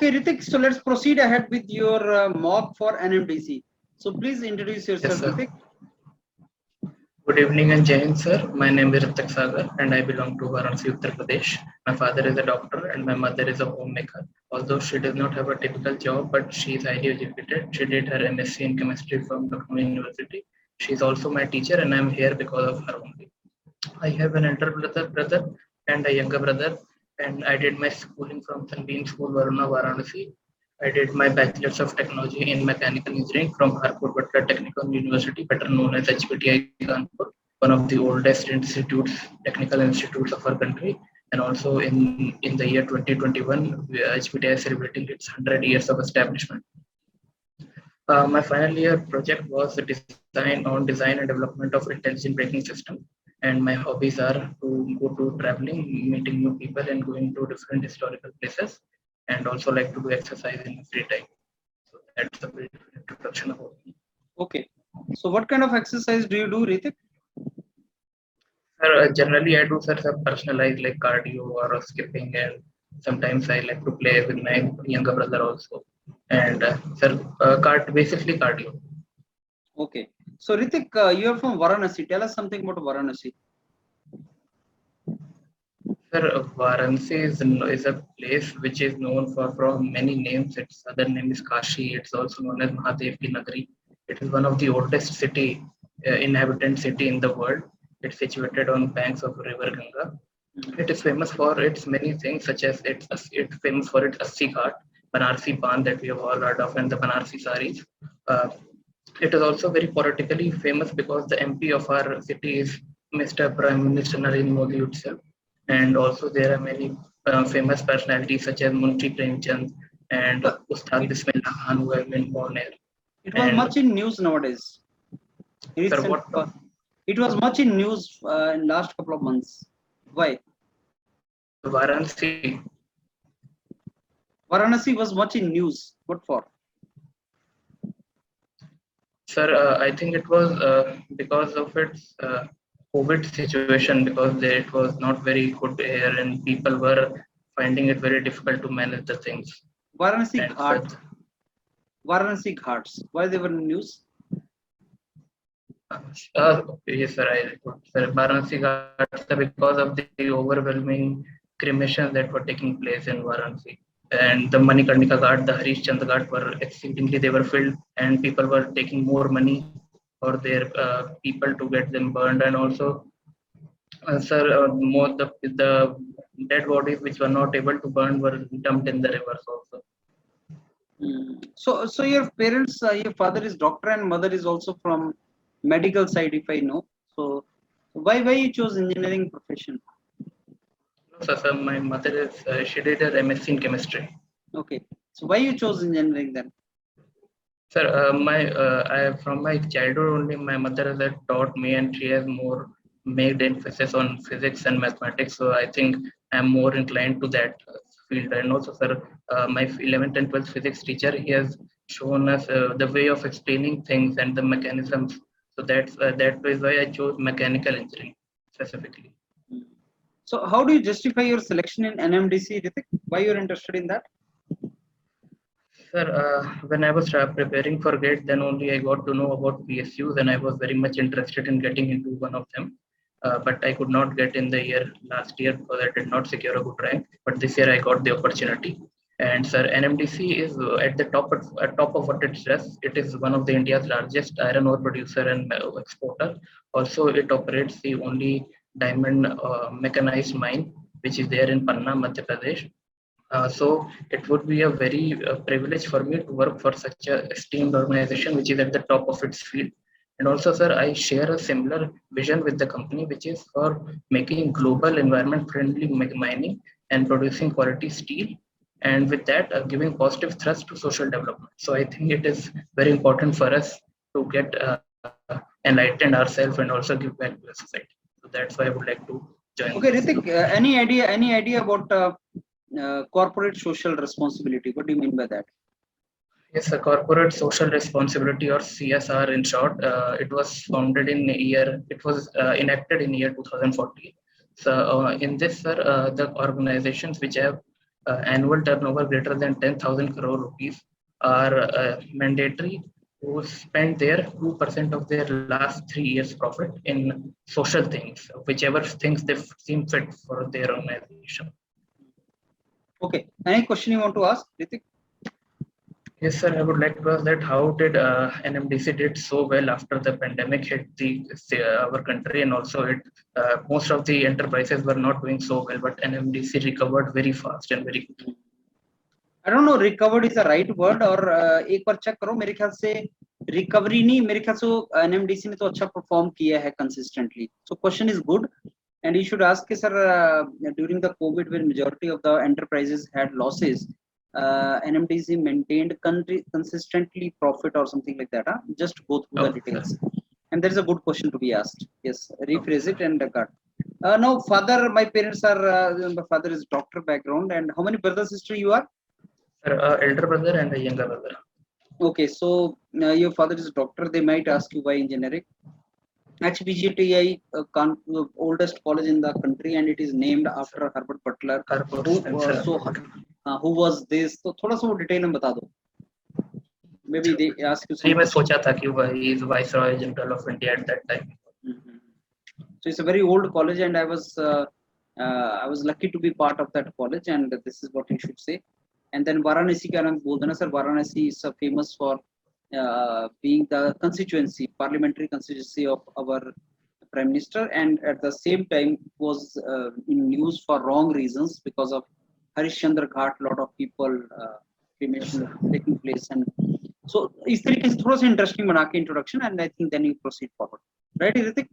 Okay, Ritik, so let's proceed ahead with your mock for NMDC. So please introduce Yes, yourself, sir. Ritik. Good evening and Jai Hind, sir. My name is Ritik Sagar and I belong to Varanasi, Uttar Pradesh. My father is a doctor and my mother is a homemaker. Although she does not have a typical job, but she is highly educated. She did her MSc in chemistry from Lucknow University. She is also my teacher and I am here because of her only. I have an elder brother and a younger brother, and I did my schooling from Sunbeam School, Varuna, Varanasi. I did my Bachelor's of Technology in Mechanical Engineering from Harpur Butler Technical University, better known as HPTI Kanpur, one of the oldest institutes, technical institutes of our country. And also in the year 2021, HPTI is celebrating its 100 years of establishment. My final year project was the design and development of intelligent braking system. And my hobbies are to go to traveling, meeting new people, and going to different historical places. And also like to do exercise in free time. So that's a brief introduction about me. Okay. So what kind of exercise do you do, Ritik? Sir, generally I do some personalized like cardio or skipping, and sometimes I like to play with my younger brother also. And basically cardio. Okay. So Ritik, you are from Varanasi. Tell us something about Varanasi. Sir, Varanasi is a place which is known for from many names. Its other name is Kashi. It's also known as Mahadev Ki Nagari. It is one of the oldest inhabitant city in the world. It's situated on banks of river Ganga. It is famous for its many things, such as it's famous for its Assi Ghat, Banarsi Pan that we have all heard of, and the Banarsi saris. Uh, it is also very politically famous because the MP of our city is Mr. Prime Minister Narendra Modi itself. And also there are many famous personalities such as Munshi Premchand and So Ustad it, Bismillah Khan who have been born here. it was And much in news nowadays. sir, Recent, what it was much in news in last couple of months. Why? Varanasi, Varanasi was much in news. What for? sir, I think it was because of its COVID situation, because it was not very good here and people were finding it very difficult to manage the things. Varanasi And sir, Ghat. Varanasi Ghats. Why they were in news? yes, sir, sir, Varanasi Ghats because of the overwhelming cremations that were taking place in Varanasi. And the Manikarnika Ghat, the Harish Chand Ghat were exceedingly, they were filled and people were taking more money for their people to get them burned. And also, sir, more the dead bodies which were not able to burn were dumped in the rivers also. So your parents, your father is doctor and mother is also from medical side, if I know. So why you chose engineering profession? No, sir, my mother is, she did her MSc in chemistry. Okay. So why you chose engineering then? Sir, from my childhood only, my mother has taught me, and she has more made emphasis on physics and mathematics. So I think I'm more inclined to that field. And also, sir, my 11th and 12th physics teacher, he has shown us the way of explaining things and the mechanisms. So that is why I chose mechanical engineering specifically. So how do you justify your selection in NMDC, Ritik? Why you're interested in that? Sir, when I was preparing for GATE, then only I got to know about PSUs, and I was very much interested in getting into one of them. But I could not get in the year last year because I did not secure a good rank. But this year I got the opportunity. And sir, NMDC is at the top of what it does. It is one of the India's largest iron ore producer and exporter. Also, it operates the only diamond mechanized mine, which is there in Panna, Madhya Pradesh. So it would be a very privilege for me to work for such a esteemed organization which is at the top of its field. And also, sir, I share a similar vision with the company, which is for making global environment-friendly mining and producing quality steel, and with that, giving positive thrust to social development. So I think it is very important for us to get enlightened ourselves and also give back to the society. So that's why I would like to join. Okay, Ritik, any idea about corporate social responsibility? What do you mean by that? Yes, a corporate social responsibility or CSR in short. It was founded in it was enacted in year 2014. So in this, sir, the organizations which have annual turnover greater than 10,000 crore rupees are mandatory to spend their 2% of their last 3 years profit in social things, whichever things they seem fit for their organization. Okay. Any question you want to ask, Ritik? Yes, sir. I would like to ask that how did NMDC did so well after the pandemic hit our country, and also most of the enterprises were not doing so well, but NMDC recovered very fast and very quickly. I don't know recovered is the right word और एक बार check करो मेरे ख्याल से recovery नहीं मेरे ख्याल से एनएमडीसी ने तो अच्छा परफॉर्म किया है consistently so question is good and you should ask sir during the covid when majority of the enterprises had losses NMDC maintained consistently profit or something like that just go through the details and there is a good question to be asked yes rephrase it and cut now father my parents are my father is doctor background and how many brothers sister you are Sir, elder brother and a younger brother. Okay, so your father is a doctor. They might ask you why engineering. Actually, GTI, the oldest college in the country, and it is named after Herbert Butler. Who was this? So, थोड़ा सा वो detail में बता दो. Maybe they ask you. मैं सोचा था कि he is Viceroy General of India at that time. So it's a very old college, and I was lucky to be part of that college, and this is what you should say. And then Varanasi का नाम बोल देना sir. Varanasi is famous for being the parliamentary constituency of our prime minister, and at the same time was in news for wrong reasons because of Harishchandra Ghat. Lot of people cremation taking place, and so इस तरीके से थोड़ा सा interesting बना के introduction, and I think then you proceed forward. Right, Ritik?